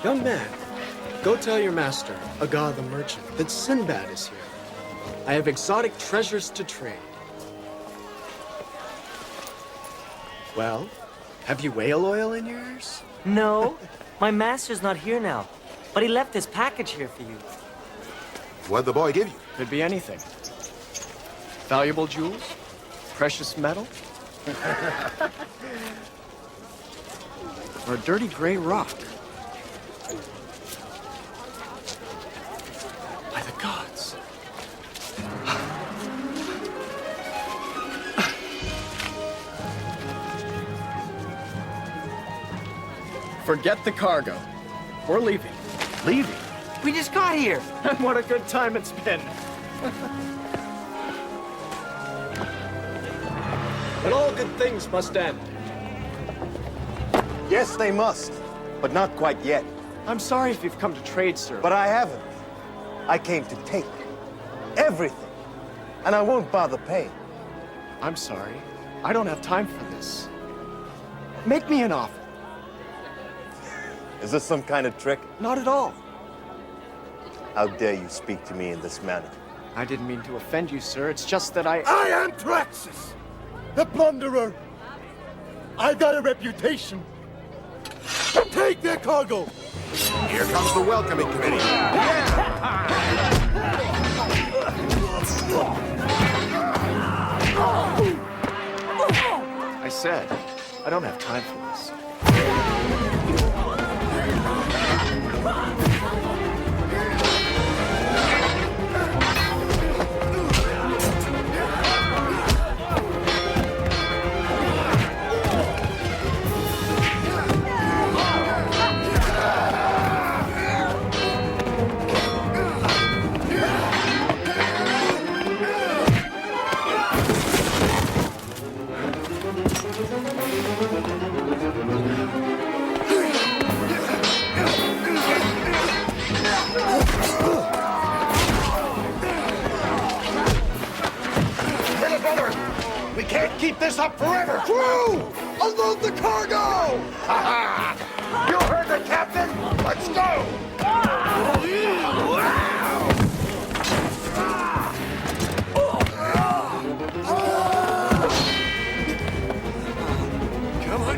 Young man, go tell your master, Aga the merchant, that Sinbad is here. I have exotic treasures to trade. Well, have you whale oil in yours? No, my master's not here now, but he left his package here for you. What'd the boy give you? Could be anything. Valuable jewels? Precious metal? Or a dirty gray rock? By the gods. Forget the cargo. We're leaving. Leaving? We just got here. And what a good time it's been. But all good things must end. Yes, they must, but not quite yet. I'm sorry if you've come to trade, sir. But I haven't. I came to take everything, and I won't bother paying. I'm sorry. I don't have time for this. Make me an offer. Is this some kind of trick? Not at all. How dare you speak to me in this manner? I didn't mean to offend you, sir. It's just that I am Traxxas, the plunderer. I've got a reputation. Take their cargo. Here comes the welcoming committee. I said, I don't have time for this. We can't keep this up forever! Crew, unload the cargo! Ha ha! You heard the captain! Let's go! Come on.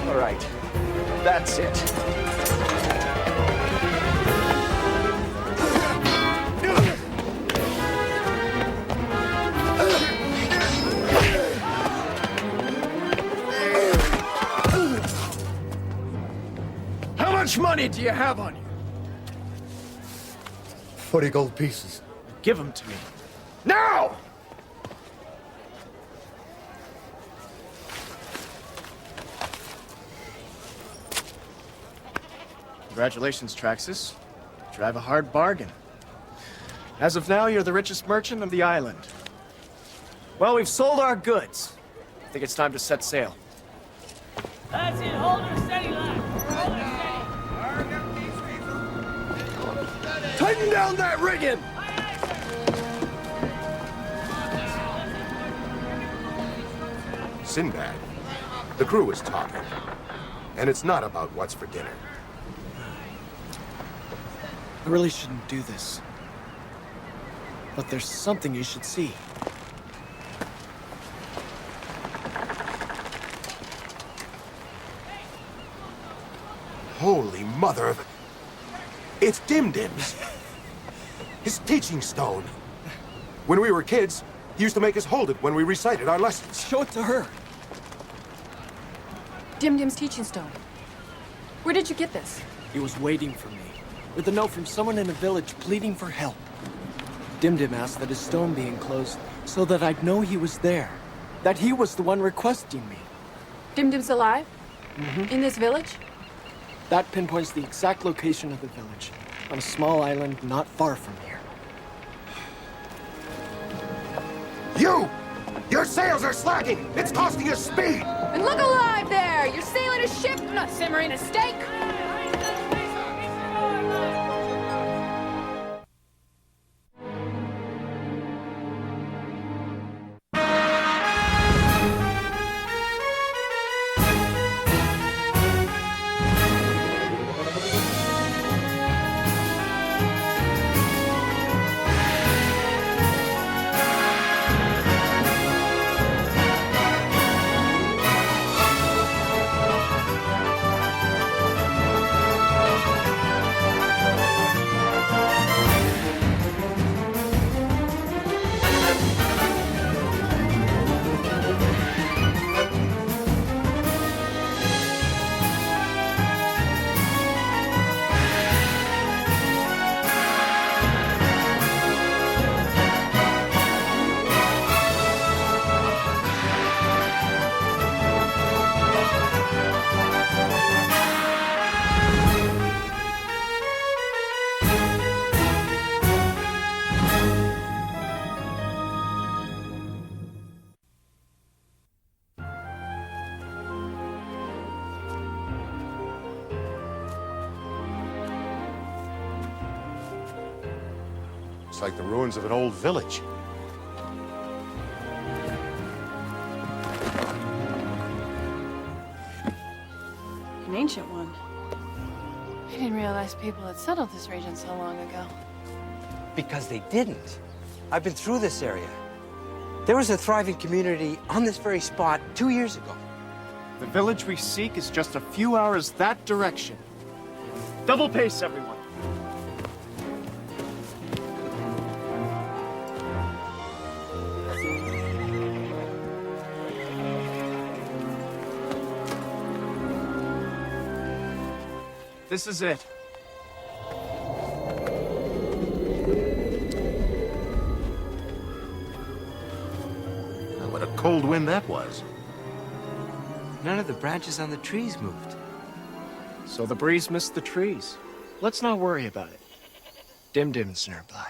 All right. That's it. How much money do you have on you? 40 gold pieces. Give them to me. Now! Congratulations, Traxxas. You drive a hard bargain. As of now, you're the richest merchant of the island. Well, we've sold our goods. I think it's time to set sail. That's it. Hold her steady, lad. Hold her steady. Tighten down that rigging! Sinbad, the crew is talking. And it's not about what's for dinner. I really shouldn't do this. But there's something you should see. Holy mother of... It's Dimdim's. His teaching stone. When we were kids, he used to make us hold it when we recited our lessons. Show it to her. Dimdim's teaching stone. Where did you get this? He was waiting for me, with a note from someone in a village pleading for help. Dimdim asked that his stone be enclosed so that I'd know he was there. That he was the one requesting me. Dimdim's alive? In this village? That pinpoints the exact location of the village, on a small island not far from here. You! Your sails are slacking! It's costing us speed! And look alive there! You're sailing a ship, not simmering a steak! Looks like the ruins of an old village. An ancient one. I didn't realize people had settled this region so long ago. Because they didn't. I've been through this area. There was a thriving community on this very spot 2 years ago. The village we seek is just a few hours that direction. Double pace, everyone. This is it. What a cold wind that was. None of the branches on the trees moved. So the breeze missed the trees. Let's not worry about it. Dim-dim's nearby.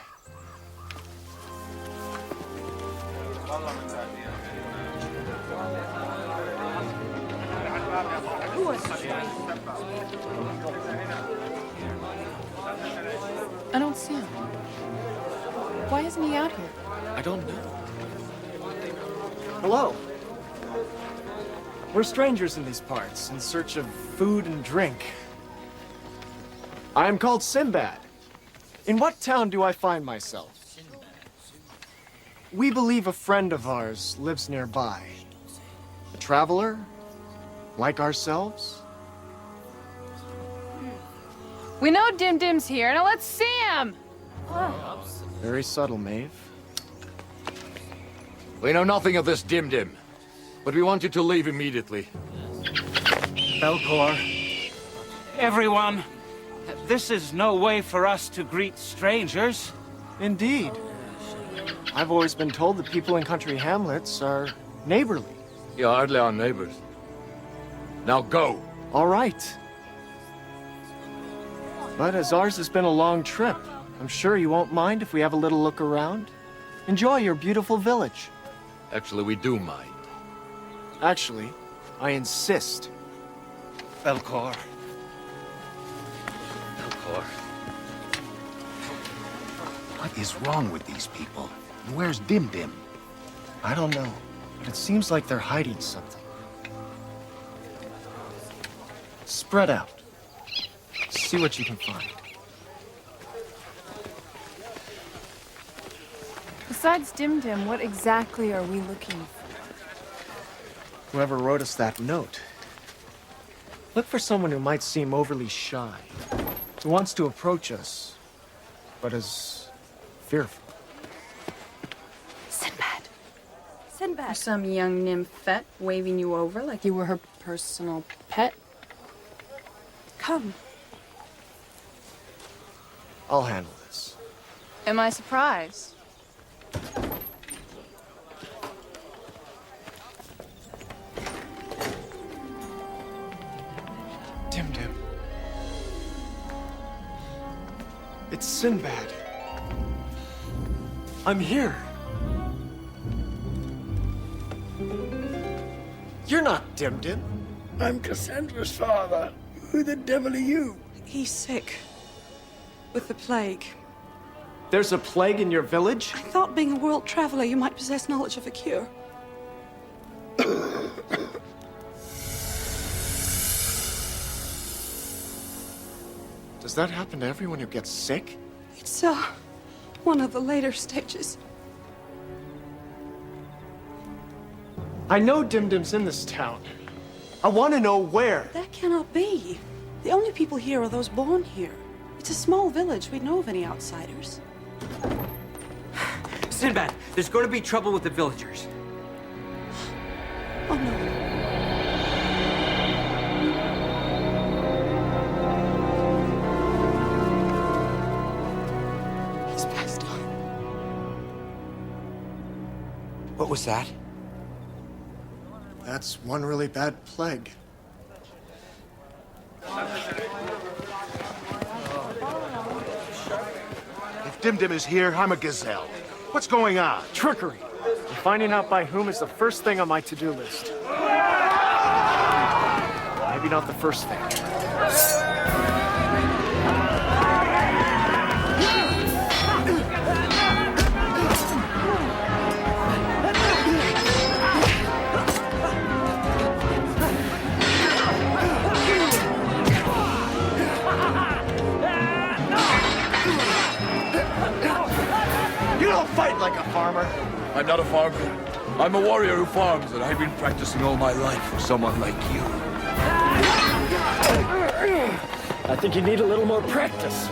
I don't see him. Why isn't he out here? I don't know. Hello. We're strangers in these parts, in search of food and drink. I am called Sinbad. In what town do I find myself? We believe a friend of ours lives nearby. A traveler, like ourselves. We know Dim-Dim's here. Now let's see him! Very subtle, Maeve. We know nothing of this Dim-Dim, but we want you to leave immediately. Belcor, everyone, this is no way for us to greet strangers. Indeed. I've always been told that people in country hamlets are neighborly. You hardly are neighbors. Now go. All right. But as ours has been a long trip, I'm sure you won't mind if we have a little look around. Enjoy your beautiful village. Actually, we do mind. Actually, I insist. Belcor. Belcor. What is wrong with these people? And where's Dim-Dim? I don't know, but it seems like they're hiding something. Spread out. See what you can find. Besides Dim-Dim, what exactly are we looking for? Whoever wrote us that note. Look for someone who might seem overly shy, who wants to approach us, but is fearful. Sinbad. Sinbad. Some young nymphette waving you over like you were her personal pet. Come. I'll handle this. Am I surprised? Dim-Dim. It's Sinbad. I'm here. You're not Dim-Dim. I'm Cassandra's father. Who the devil are you? He's sick. With the plague. There's a plague in your village? I thought being a world traveler you might possess knowledge of a cure. Does that happen to everyone who gets sick? It's, one of the later stages. I know Dim-Dim's in this town. I want to know where. That cannot be. The only people here are those born here. It's a small village. We'd know of any outsiders. Sinbad, there's going to be trouble with the villagers. Oh, no. He's passed on. What was that? That's one really bad plague. If Dim-Dim is here, I'm a gazelle. What's going on? Trickery. And finding out by whom is the first thing on my to-do list. Maybe not the first thing. I'm not a farmer. I'm a warrior who farms, and I've been practicing all my life for someone like you. I think you need a little more practice.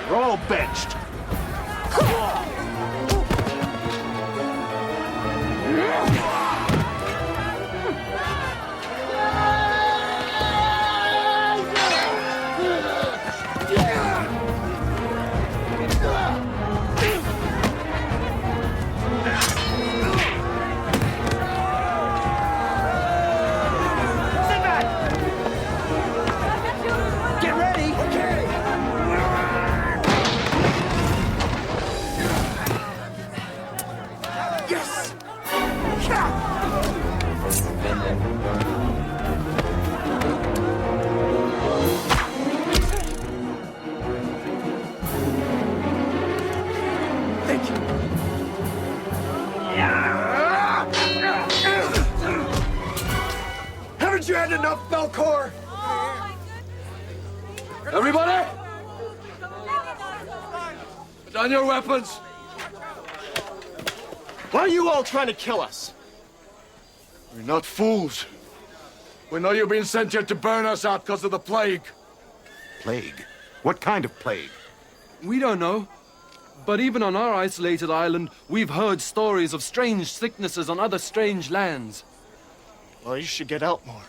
We're all benched. Get ready! Okay! Yes! Thank you. Haven't you had enough, Belcor? Everybody! Put down your weapons! Why are you all trying to kill us? We're not fools. We know you've been sent here to burn us out because of the plague. Plague? What kind of plague? We don't know. But even on our isolated island, we've heard stories of strange sicknesses on other strange lands. Well, you should get out more.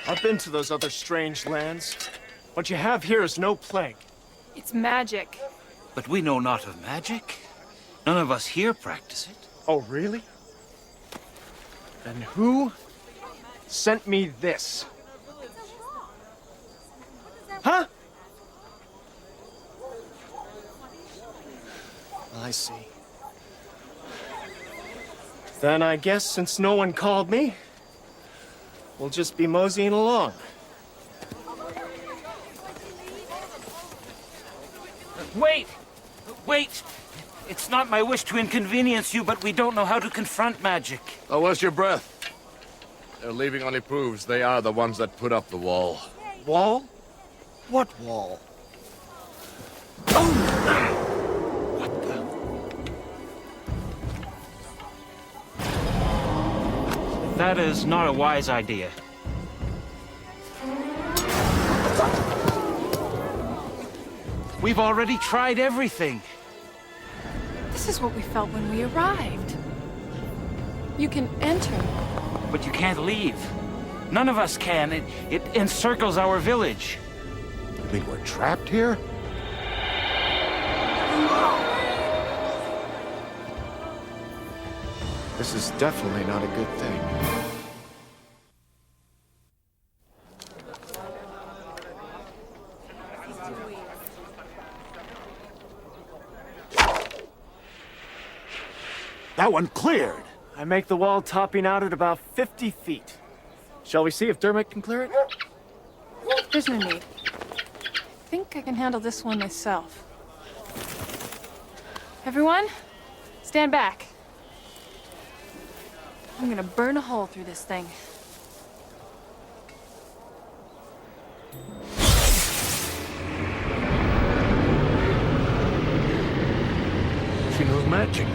I've been to those other strange lands. What you have here is no plague. It's magic. But we know not of magic. None of us here practice it. Oh, really? Then who sent me this? Huh? I see. Then I guess since no one called me, we'll just be moseying along. Wait! Wait! It's not my wish to inconvenience you, but we don't know how to confront magic. Oh, where's your breath? Their leaving only proves they are the ones that put up the wall. Wall? What wall? That is not a wise idea. We've already tried everything. This is what we felt when we arrived. You can enter. But you can't leave. None of us can. It encircles our village. You mean we're trapped here? This is definitely not a good thing. That one cleared. I make the wall topping out at about 50 feet. Shall we see if Dermot can clear it? There's no need. I think I can handle this one myself. Everyone, stand back. I'm gonna burn a hole through this thing. She knows magic.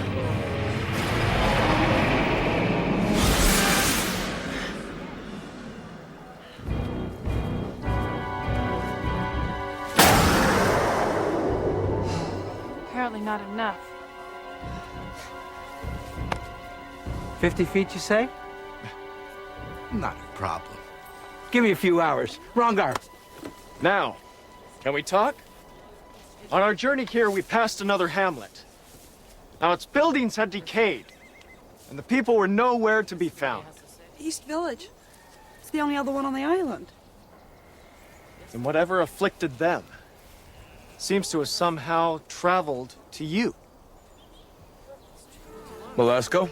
Apparently not enough. 50 feet, you say? Not a problem. Give me a few hours. Rongar. Now, can we talk? On our journey here, we passed another hamlet. Now, its buildings had decayed, and the people were nowhere to be found. East Village. It's the only other one on the island. And whatever afflicted them seems to have somehow traveled to you. Velasco?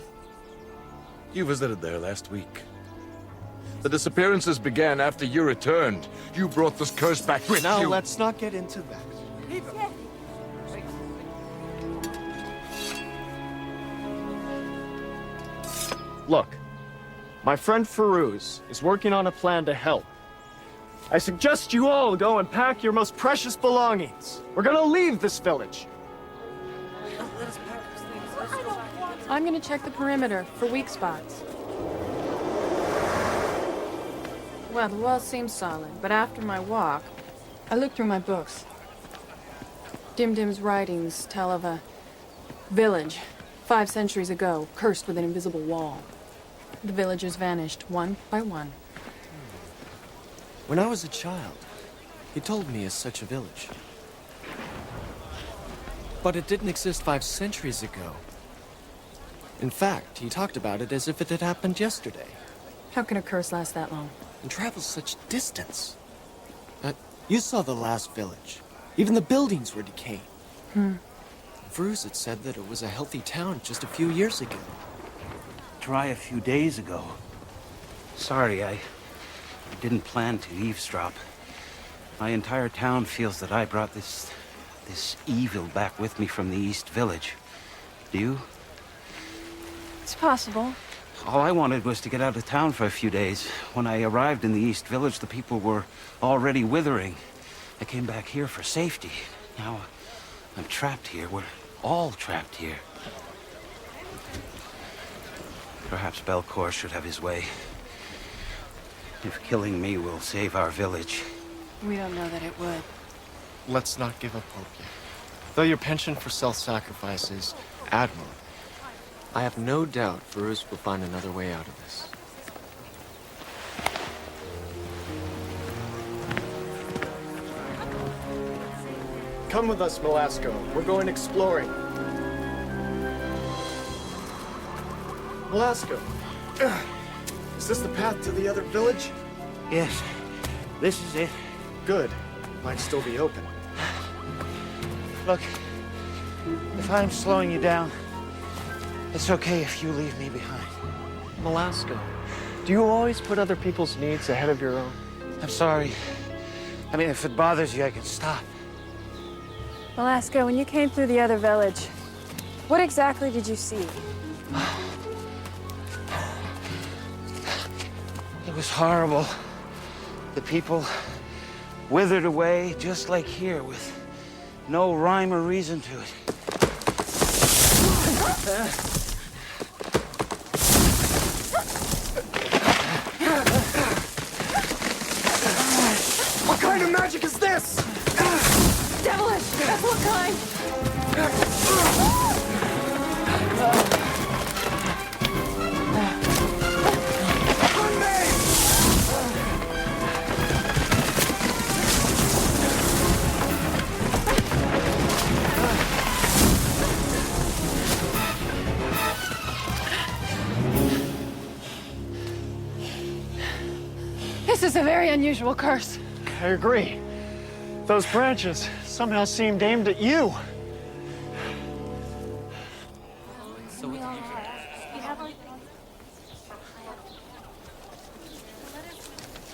You visited there last week. The disappearances began after you returned. You brought this curse back with Now you. let's not get into that. Look, my friend Firouz is working on a plan to help. I suggest you all go and pack your most precious belongings. We're gonna leave this village. I'm gonna check the perimeter for weak spots. Well, the wall seems solid, but after my walk, I looked through my books. Dimdim's writings tell of a village 5 centuries ago, cursed with an invisible wall. The villagers vanished one by one. When I was a child, he told me of such a village. But it didn't exist 5 centuries ago. In fact, he talked about it as if it had happened yesterday. How can a curse last that long? And travel such distance. You saw the last village. Even the buildings were decaying. Firouz had said that it was a healthy town just a few years ago. Try a few days ago. Sorry, I didn't plan to eavesdrop. My entire town feels that I brought this evil back with me from the East Village. Do you? It's possible. All I wanted was to get out of town for a few days. When I arrived in the East Village, the people were already withering. I came back here for safety. Now, I'm trapped here. We're all trapped here. Perhaps Belcour should have his way. If killing me will save our village. We don't know that it would. Let's not give up hope yet. Though your penchant for self-sacrifice is admirable, I have no doubt Firouz will find another way out of this. Come with us, Velasco. We're going exploring. Velasco, is this the path to the other village? Yes, this is it. Good. Might still be open. Look, if I'm slowing you down, it's okay if you leave me behind. Velasco, do you always put other people's needs ahead of your own? I'm sorry. I mean, if it bothers you, I can stop. Velasco, when you came through the other village, what exactly did you see? It was horrible. The people withered away just like here with no rhyme or reason to it. What kind of magic is this? Devilish! That's what kind? This is a very unusual curse. I agree. Those branches somehow seemed aimed at you.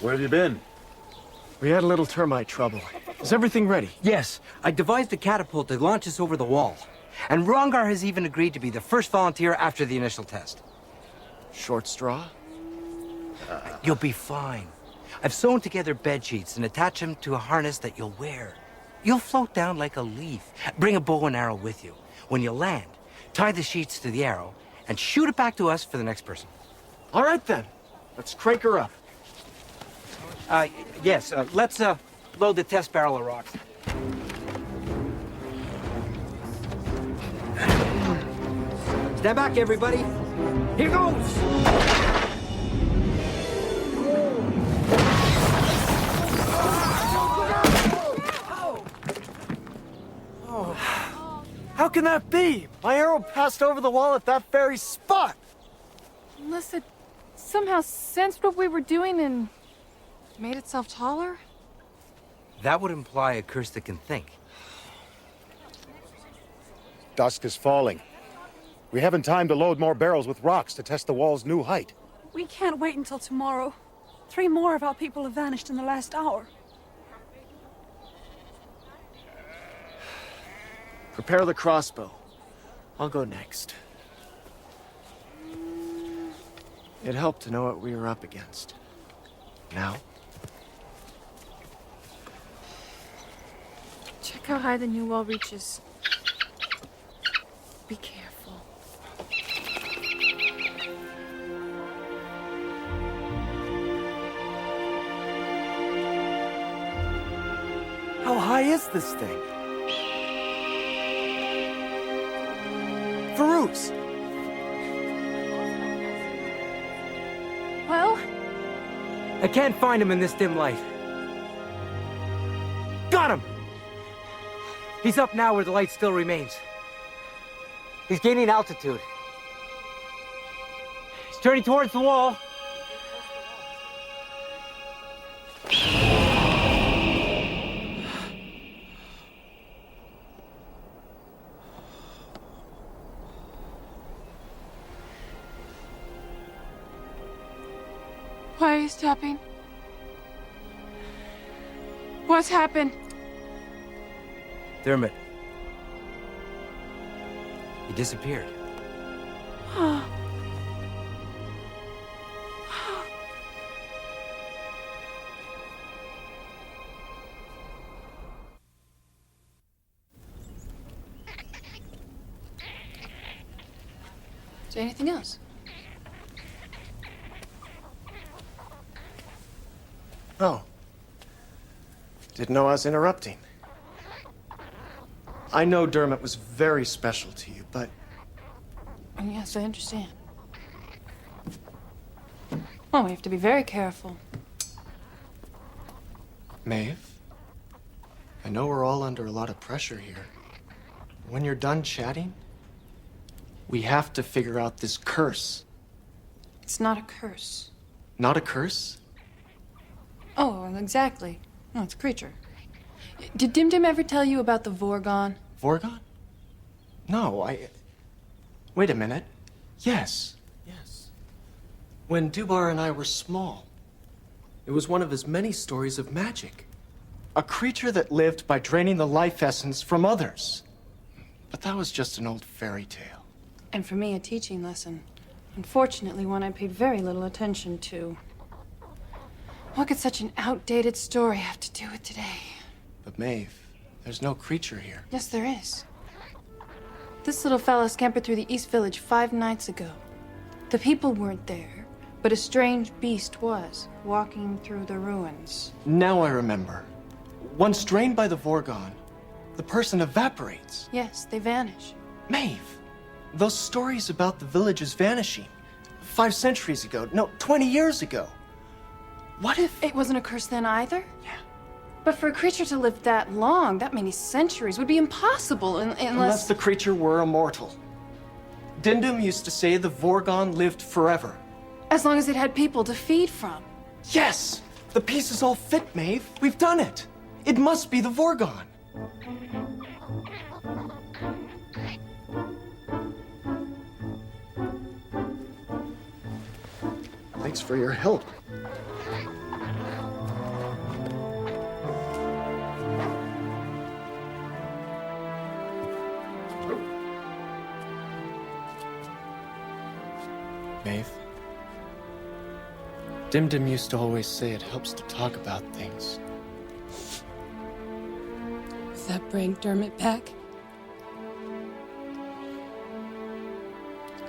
Where have you been? We had a little termite trouble. Is everything ready? Yes, I devised a catapult to launch us over the wall. And Rongar has even agreed to be the first volunteer after the initial test. Short straw? You'll be fine. I've sewn together bed sheets and attached them to a harness that you'll wear. You'll float down like a leaf. Bring a bow and arrow with you. When you land, tie the sheets to the arrow and shoot it back to us for the next person. All right, then. Let's crank her up. Yes, let's load the test barrel of rocks. Stand back, everybody. Here goes! How can that be? My arrow passed over the wall at that very spot. Unless it somehow sensed what we were doing and made itself taller? That would imply a curse that can think. Dusk is falling. We haven't time to load more barrels with rocks to test the wall's new height. We can't wait until tomorrow. 3 more of our people have vanished in the last hour. Prepare the crossbow. I'll go next. It helped to know what we were up against. Now? Check how high the new wall reaches. Be careful. How high is this thing? Firouz! Well? I can't find him in this dim light. Got him! He's up now where the light still remains. He's gaining altitude. He's turning towards the wall. Why are you stopping? What's happened? Dermot. He disappeared. Is there anything else? Oh. Didn't know I was interrupting. I know Dermot was very special to you, but... Yes, I understand. Oh, we have to be very careful. Maeve, I know we're all under a lot of pressure here. When you're done chatting, we have to figure out this curse. It's not a curse. Not a curse? Oh, well, exactly. No, it's a creature. Did Dim Dim ever tell you about the Vorgon? Vorgon? No, Wait a minute. Yes. When Doubar and I were small, it was one of his many stories of magic. A creature that lived by draining the life essence from others. But that was just an old fairy tale. And for me, a teaching lesson. Unfortunately, one I paid very little attention to. What could such an outdated story have to do with today? But Maeve, there's no creature here. Yes, there is. This little fella scampered through the East Village 5 nights ago. The people weren't there, but a strange beast was, walking through the ruins. Now I remember. Once drained by the Vorgon, the person evaporates. Yes, they vanish. Maeve, those stories about the villages vanishing, 5 centuries ago, no, 20 years ago. What if... It wasn't a curse then either? Yeah. But for a creature to live that long, that many centuries, would be impossible Unless the creature were immortal. Dindum used to say the Vorgon lived forever. As long as it had people to feed from. Yes! The pieces all fit, Maeve. We've done it. It must be the Vorgon. Thanks for your help. Maeve. Dim Dim used to always say it helps to talk about things. Does that bring Dermot back?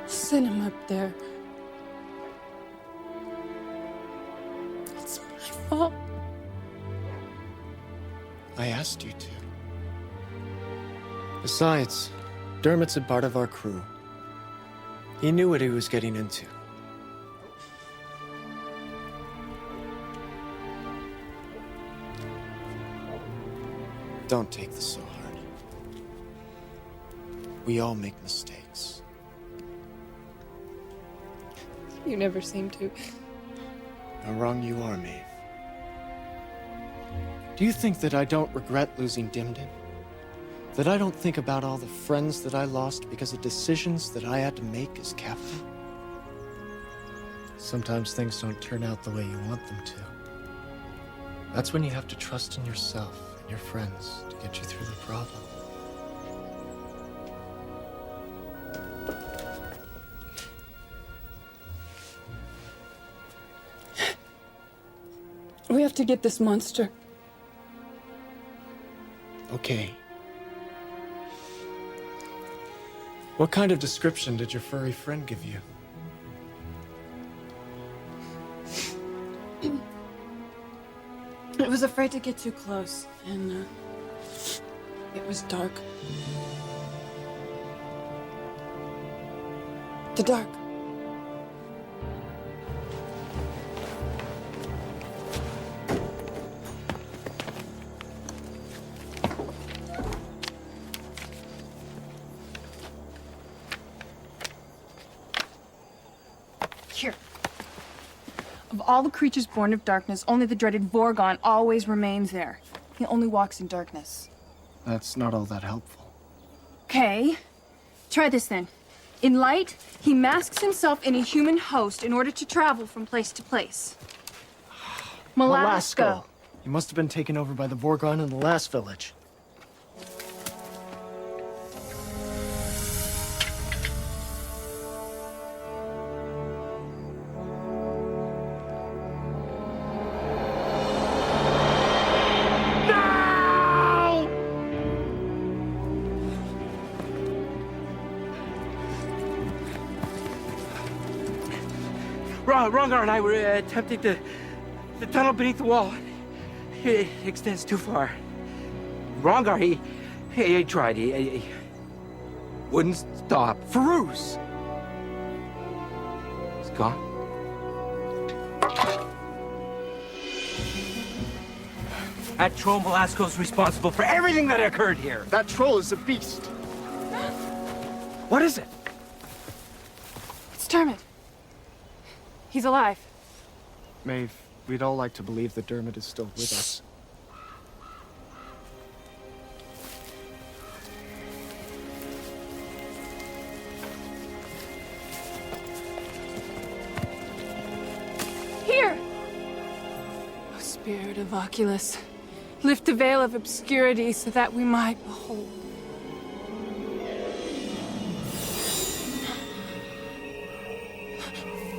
Send him up there. It's my fault. I asked you to. Besides, Dermot's a part of our crew. He knew what he was getting into. Don't take this so hard. We all make mistakes. You never seem to. How wrong you are, Maeve. Do you think that I don't regret losing Dim Dim? That I don't think about all the friends that I lost because of decisions that I had to make as captain? Sometimes things don't turn out the way you want them to. That's when you have to trust in yourself and your friends to get you through the problem. We have to get this monster. Okay. What kind of description did your furry friend give you? It was afraid to get too close, and it was dark. The dark. Here. Of all the creatures born of darkness, only the dreaded Vorgon always remains there. He only walks in darkness. That's not all that helpful. Okay. Try this then. In light, he masks himself in a human host in order to travel from place to place. Malasco. You must have been taken over by the Vorgon in the last village. Rongar and I were attempting to... The tunnel beneath the wall. It extends too far. Rongar, he tried. He wouldn't stop. Firouz! He's gone. That troll Malasco's responsible for everything that occurred here. That troll is a beast. What is it? It's Dermot. He's alive. Maeve, we'd all like to believe that Dermot is still with us. Here! O Spirit of Oculus, lift the veil of obscurity so that we might behold.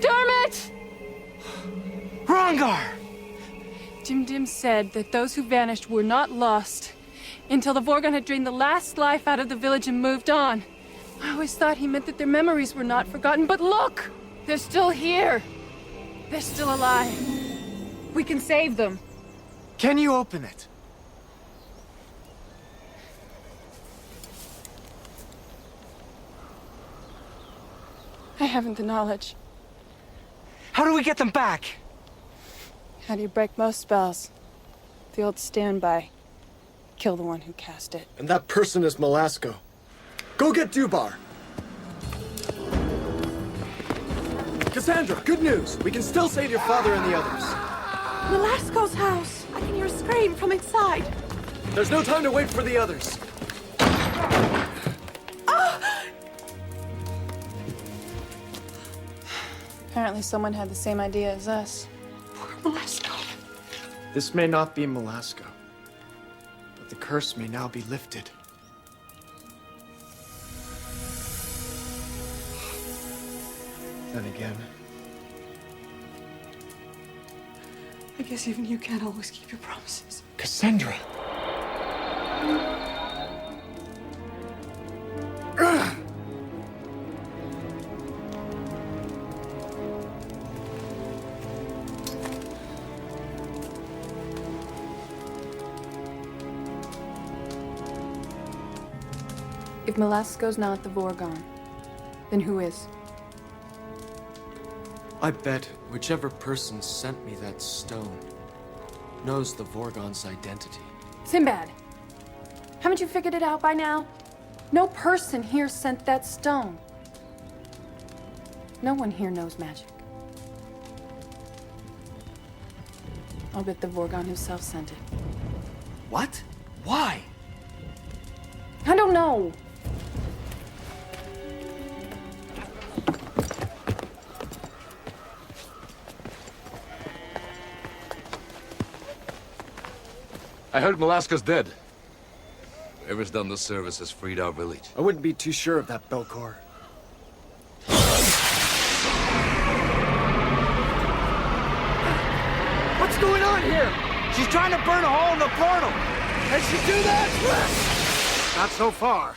Dermot! Rongar! Dim said that those who vanished were not lost until the Vorgon had drained the last life out of the village and moved on. I always thought he meant that their memories were not forgotten, but look! They're still here. They're still alive. We can save them. Can you open it? I haven't the knowledge. How do we get them back? How do you break most spells? The old standby. Kill the one who cast it. And that person is Malasco. Go get Doubar. Cassandra, good news. We can still save your father and the others. Malasco's house. I can hear a scream from inside. There's no time to wait for the others. Apparently someone had the same idea as us. Poor Malasco. This may not be Malasco, but the curse may now be lifted. Then again, I guess even you can't always keep your promises. Cassandra! If Malasco's not the Vorgon, then who is? I bet whichever person sent me that stone knows the Vorgon's identity. Sinbad! Haven't you figured it out by now? No person here sent that stone. No one here knows magic. I'll bet the Vorgon himself sent it. What? Why? I don't know. I heard Malaska's dead. Whoever's done this service has freed our village. I wouldn't be too sure of that, Belcor. What's going on here? She's trying to burn a hole in the portal. Can she do that? Not so far.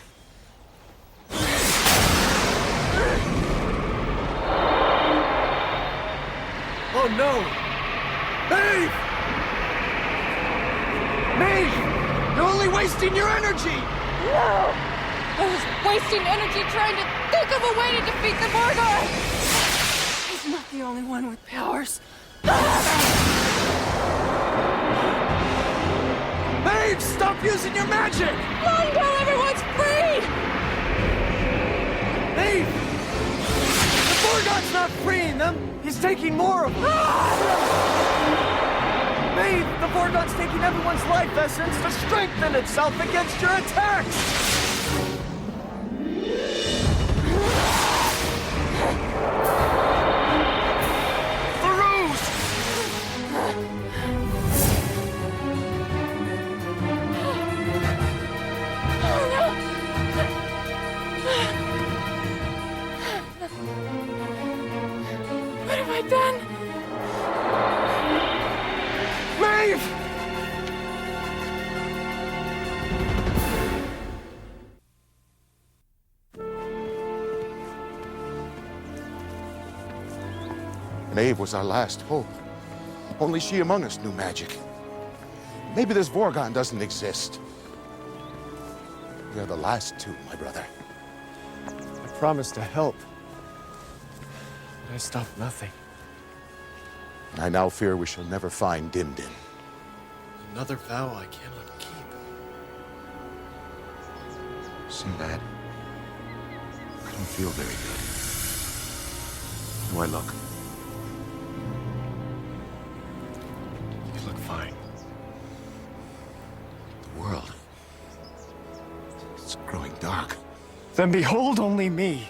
Oh no! Maeve! Maeve! You're only wasting your energy! No! I was wasting energy trying to think of a way to defeat the Vorgar! He's not the only one with powers. Maeve, stop using your magic! Not until everyone's freed! Maeve! The Vorgon's not freeing them! He's taking more of them! Maeve, the Vorgon's taking everyone's life essence to strengthen itself against your attacks! Firouz! What have I done? Maeve! Maeve was our last hope. Only she among us knew magic. Maybe this Vorgon doesn't exist. We are the last two, my brother. I promised to help. But I stopped nothing. And I now fear we shall never find Dim-Dim. Another vow I cannot keep. Sinbad, I don't feel very good. How do I look? You look fine. The world. It's growing dark. Then behold only me.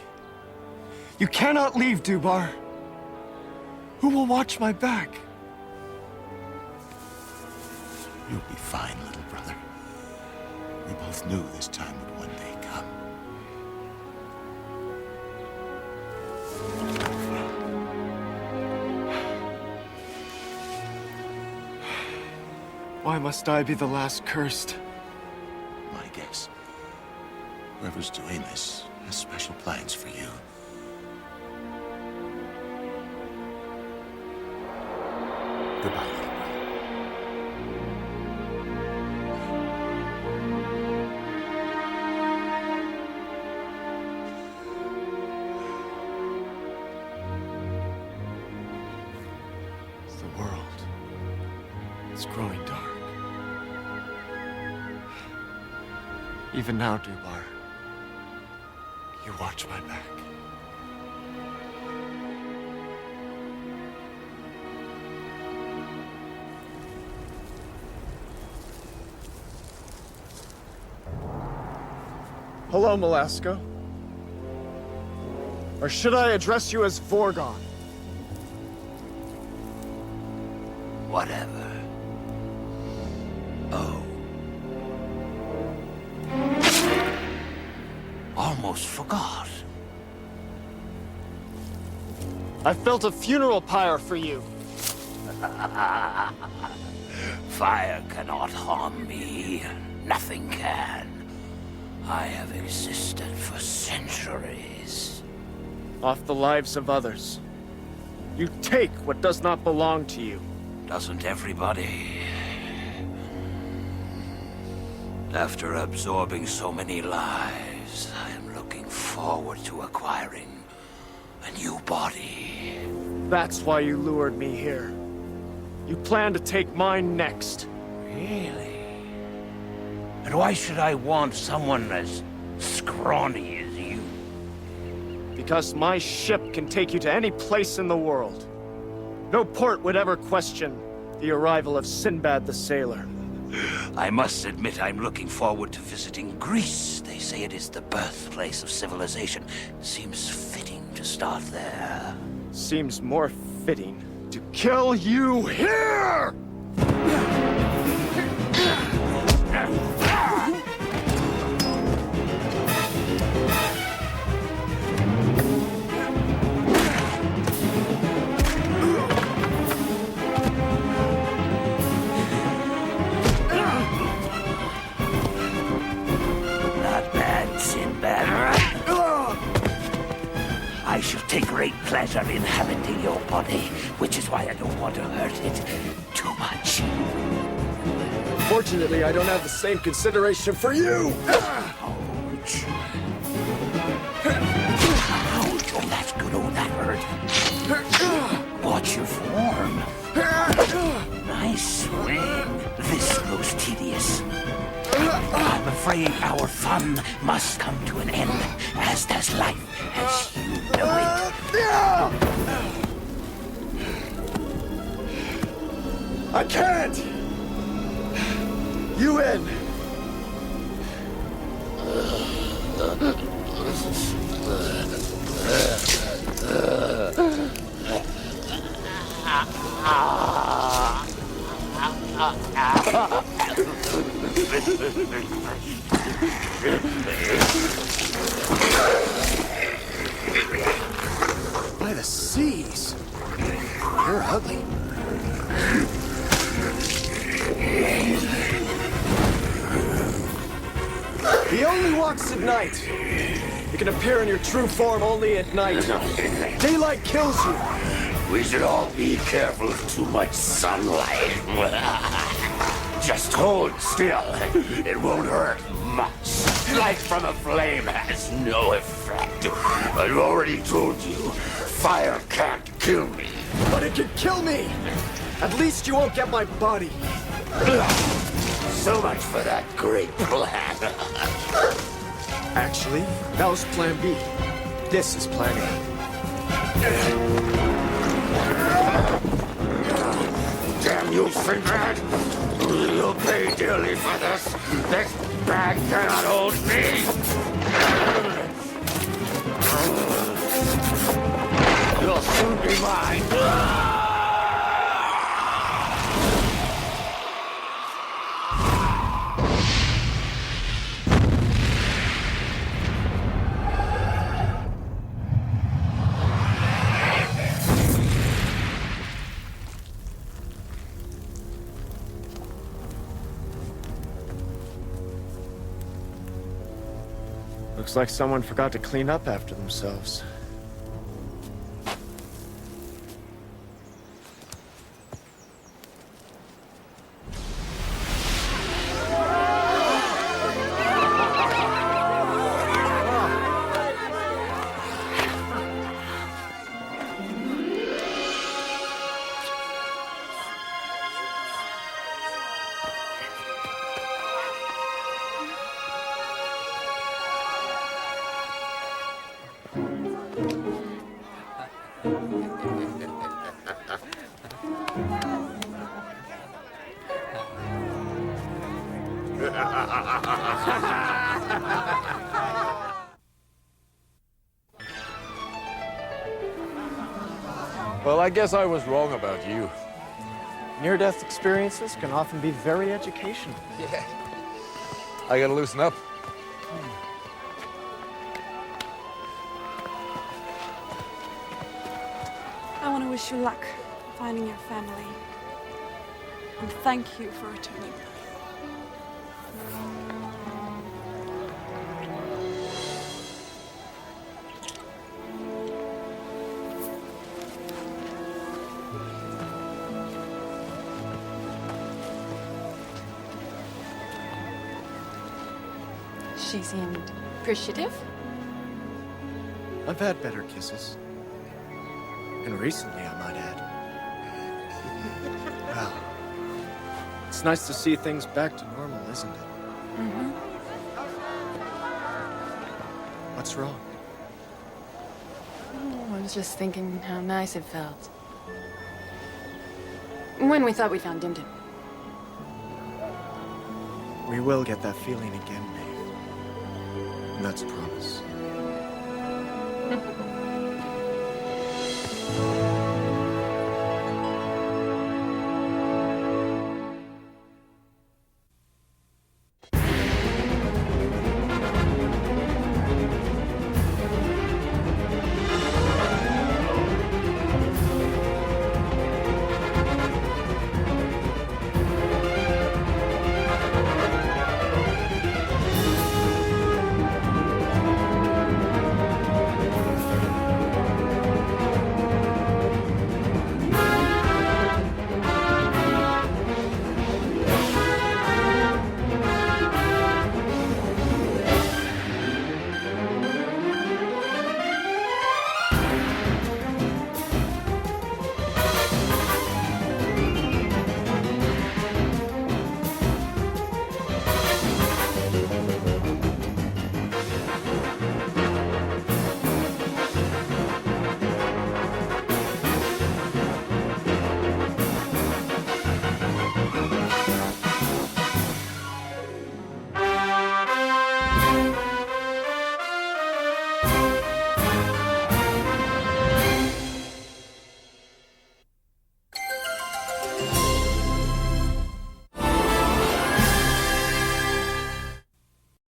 You cannot leave, Doubar. Who will watch my back? You'll be fine, little brother. We both knew this time would one day come. Why must I be the last cursed? My guess. Whoever's doing this has special plans for you. Goodbye, little brother. The world is growing dark. Even now, Doubar, you watch my back. Hello, Malaska. Or should I address you as Vorgon? Whatever. Oh. Almost forgot. I've built a funeral pyre for you. Fire cannot harm me. Nothing can. I have existed for centuries. Off the lives of others. You take what does not belong to you. Doesn't everybody? After absorbing so many lives, I am looking forward to acquiring a new body. That's why you lured me here. You plan to take mine next. Really? And why should I want someone as scrawny as you? Because my ship can take you to any place in the world. No port would ever question the arrival of Sinbad the sailor. I must admit I'm looking forward to visiting Greece. They say it is the birthplace of civilization. Seems fitting to start there. Seems more fitting to kill you here! Not bad, Sinbad. I shall take great pleasure in inhabiting your body, which is why I don't want to hurt it too much. Fortunately, I don't have the same consideration for you! Ouch. Ouch. Oh, that's good. Oh, that hurt. Watch your form. Nice swing. This grows tedious. I'm afraid our fun must come to an end, as does life, as you know it. I can't! You in! By the seas! You're ugly. He only walks at night. You can appear in your true form only at night. Daylight kills you. We should all be careful of too much sunlight. Just hold still. It won't hurt much. Light from a flame has no effect. I've already told you, fire can't kill me. But it can kill me! At least you won't get my body. So much for that great plan. Actually, that was plan B. This is plan A. Damn you, Sinbad! You'll pay dearly for this. This bag cannot hold me. You'll soon be mine. Looks like someone forgot to clean up after themselves. Well, I guess I was wrong about you. Near-death experiences can often be very educational. Yeah. I gotta loosen up. I want to wish you luck finding your family. And thank you for returning. She seemed appreciative. I've had better kisses. And recently, I might add. Well, it's nice to see things back to normal, isn't it? Mm-hmm. What's wrong? Oh, I was just thinking how nice it felt. When we thought we found Dim Dim. We will get that feeling again, Maeve. And that's a promise.